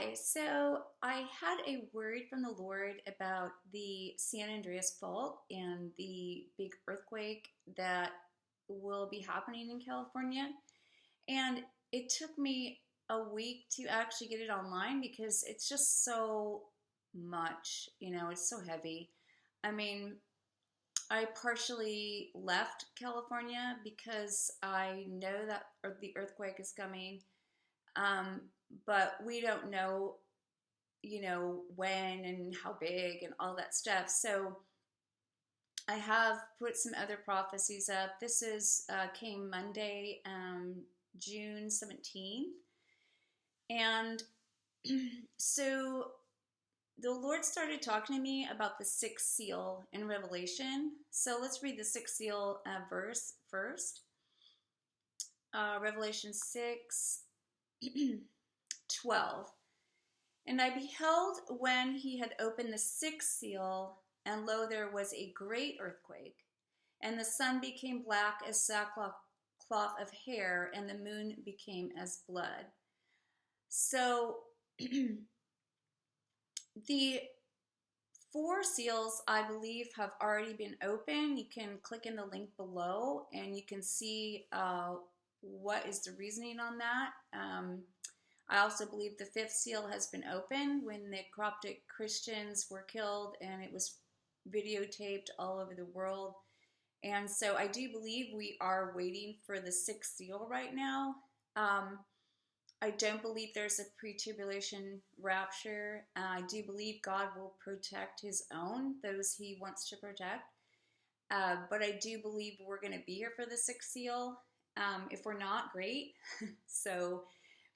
Hi, so I had a word from the Lord about the San Andreas fault and the big earthquake that will be happening in California. And it took me a week to actually get it online because it's just so much, it's so heavy. I mean, I partially left California because I know that the earthquake is coming, um, but we don't know when and how big and all that stuff. So I have put some other prophecies up. This is came Monday, June 17th. And so the Lord started talking to me about the sixth seal in Revelation. So let's read the sixth seal verse first. Revelation 6, 12. And I beheld when he had opened the sixth seal, and lo, there was a great earthquake, and the sun became black as sackcloth of hair, and the moon became as blood. So the four seals, I believe, have already been opened. You can click in the link below, and you can see what is the reasoning on that. I also believe the fifth seal has been opened when the Coptic Christians were killed, and it was videotaped all over the world. And so I do believe we are waiting for the sixth seal right now. I don't believe there's a pre-tribulation rapture. I do believe God will protect his own, those he wants to protect. But I do believe we're going to be here for the sixth seal. If we're not, great.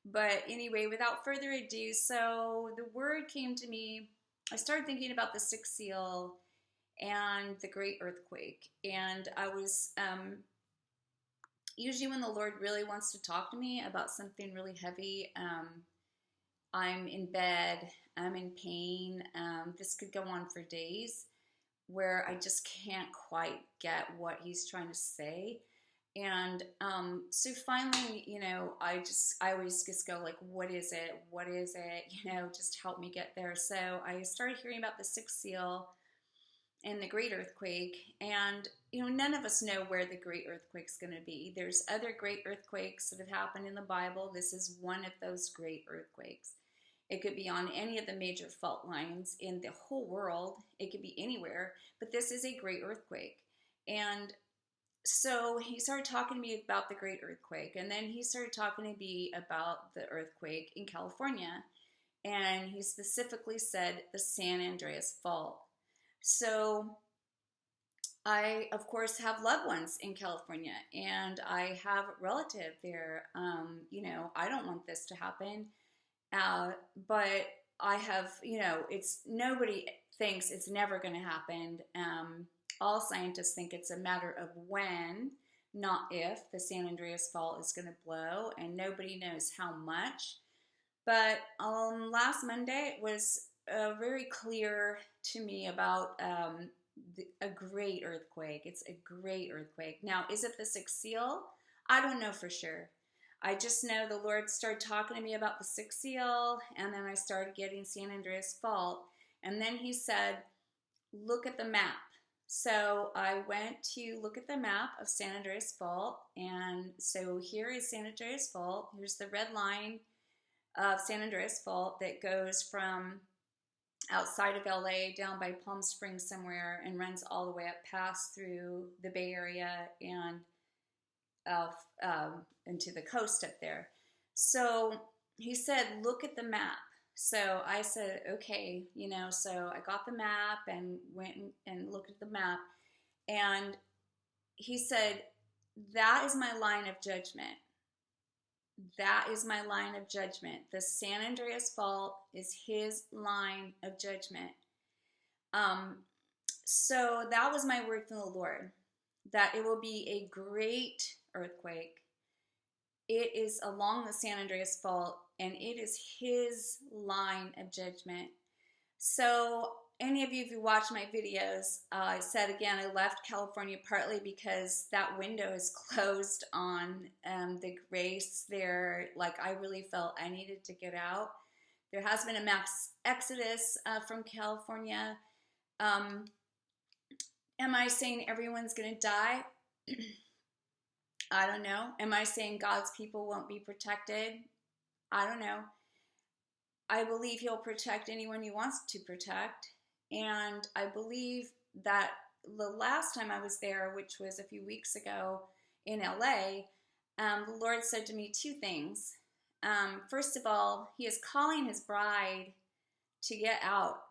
But anyway, without further ado, so the word came to me. I started thinking about the sixth seal and the great earthquake. And I was, usually when the Lord really wants to talk to me about something really heavy, I'm in bed, I'm in pain. This could go on for days where I just can't quite get what he's trying to say. And so finally, I always just go like, what is it? What is it? Just help me get there. So I started hearing about the sixth seal and the great earthquake. And, none of us know where the great earthquake's going to be. There's other great earthquakes that have happened in the Bible. This is one of those great earthquakes. It could be on any of the major fault lines in the whole world. It could be anywhere. But this is a great earthquake. And so he started talking to me about the great earthquake, and then he started talking to me about the earthquake in California, and he specifically said the San Andreas fault. So I, of course, have loved ones in California, and I have a relative there. I don't want this to happen, but I have, it's nobody thinks it's never going to happen. All scientists think it's a matter of when, not if, the San Andreas fault is going to blow, and nobody knows how much. But last Monday, it was very clear to me about a great earthquake. It's a great earthquake. Now, is it the sixth seal? I don't know for sure. I just know the Lord started talking to me about the sixth seal, and then I started getting San Andreas fault. And then he said, look at the map. So I went to look at the map of San Andreas Fault, and so here is San Andreas Fault. Here's the red line of San Andreas Fault that goes from outside of LA down by Palm Springs somewhere and runs all the way up past through the Bay Area and into the coast up there. So he said, look at the map. So I said, okay, so I got the map and went and looked at the map. And he said, that is my line of judgment. That is my line of judgment. The San Andreas fault is his line of judgment. So that was my word from the Lord, that it will be a great earthquake. It is along the San Andreas fault, and it is his line of judgment. So any of you who watch my videos, I said again, I left California partly because that window is closed on the grace there. Like, I really felt I needed to get out. There has been a mass exodus from California. Am I saying everyone's going to die? I don't know. Am I saying God's people won't be protected? I don't know. I believe he'll protect anyone he wants to protect. And I believe that the last time I was there, which was a few weeks ago in LA, the Lord said to me two things. First of all, he is calling his bride to get out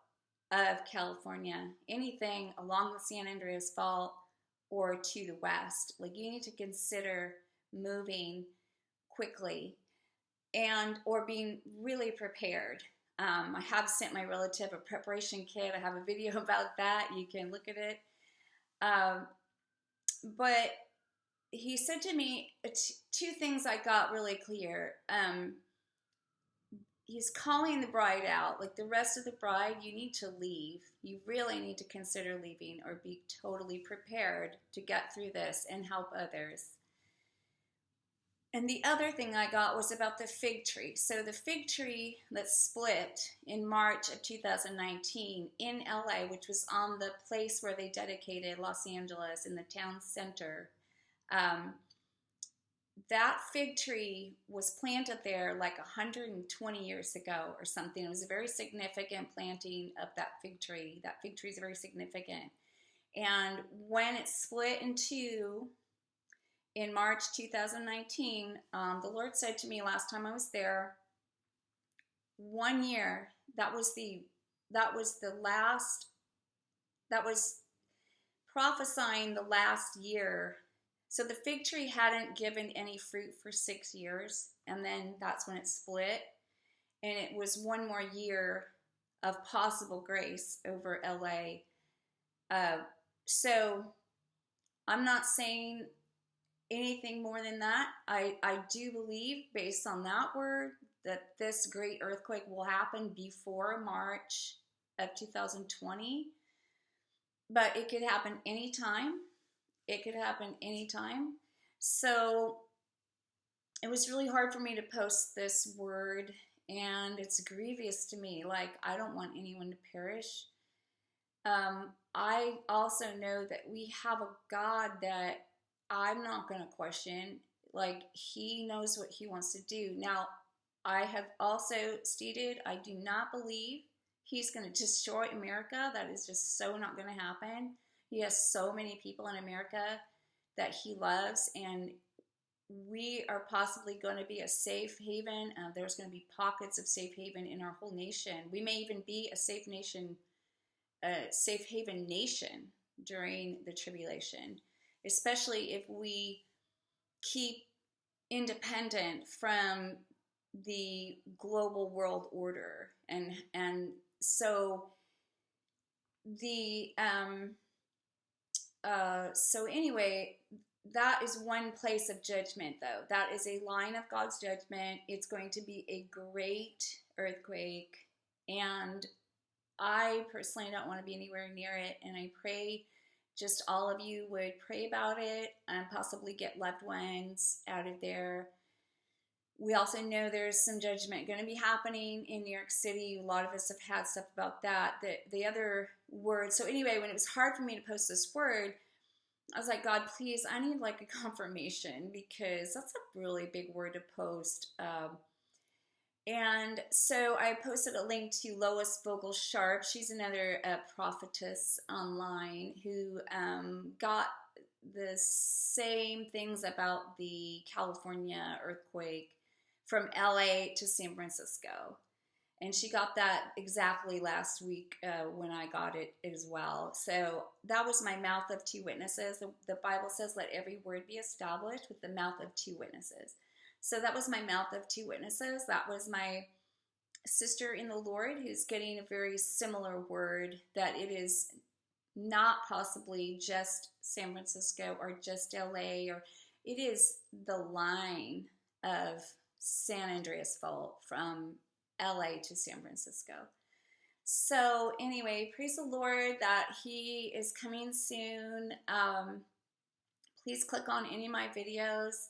of California, anything along the San Andreas Fault or to the west. Like, you need to consider moving quickly and or being really prepared. I have sent my relative a preparation kit. I have a video about that. You can look at it. But he said to me two things I got really clear. He's calling the bride out. Like, the rest of the bride, you need to leave. You really need to consider leaving or be totally prepared to get through this and help others. And the other thing I got was about the fig tree. So the fig tree that split in March of 2019 in LA, which was on the place where they dedicated Los Angeles in the town center, that fig tree was planted there like 120 years ago or something. It was a very significant planting of that fig tree. That fig tree is very significant. And when it split in two in March 2019, the Lord said to me last time I was there, 1 year, that was prophesying the last year. So the fig tree hadn't given any fruit for 6 years, and then that's when it split. And it was 1 more year of possible grace over LA. So I'm not saying anything more than that. I do believe, based on that word, that this great earthquake will happen before March of 2020. But it could happen anytime. It could happen anytime. So it was really hard for me to post this word, and it's grievous to me. Like, I don't want anyone to perish. I also know that we have a God that I'm not going to question. Like, he knows what he wants to do. Now, I have also stated I do not believe he's going to destroy America. That is just so not going to happen. He has so many people in America that he loves, and we are possibly going to be a safe haven. There's going to be pockets of safe haven in our whole nation. We may even be a safe haven nation during the tribulation, especially if we keep independent from the global world order. And so so anyway, that is one place of judgment, though. That is a line of God's judgment. It's going to be a great earthquake, and I personally don't want to be anywhere near it, and I pray just all of you would pray about it and possibly get loved ones out of there. We also know there's some judgment going to be happening in New York City. A lot of us have had stuff about that. The other word. So anyway, when it was hard for me to post this word, I was like, God, please, I need like a confirmation, because that's a really big word to post. And so I posted a link to Lois Vogel-Sharp. She's another prophetess online who got the same things about the California earthquake from LA to San Francisco. And she got that exactly last week when I got it as well. So that was my mouth of two witnesses. The Bible says, let every word be established with the mouth of two witnesses. So that was my mouth of two witnesses. That was my sister in the Lord who's getting a very similar word, that it is not possibly just San Francisco or just LA, or it is the line of San Andreas Fault from LA to San Francisco. So anyway, praise the Lord that he is coming soon. Please click on any of my videos.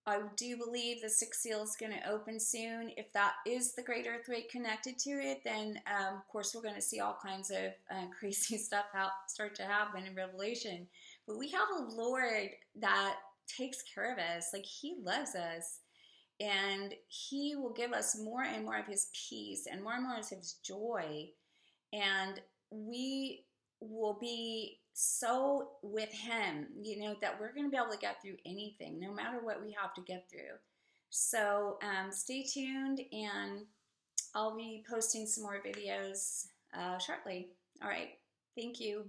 I do believe the sixth seal is going to open soon. If that is the great earthquake connected to it, then of course we're going to see all kinds of crazy stuff start to happen in Revelation. But we have a Lord that takes care of us. Like, He loves us. And He will give us more and more of His peace and more of His joy. And we will be so with Him, that we're going to be able to get through anything, no matter what we have to get through. So stay tuned, and I'll be posting some more videos shortly. All right. Thank you.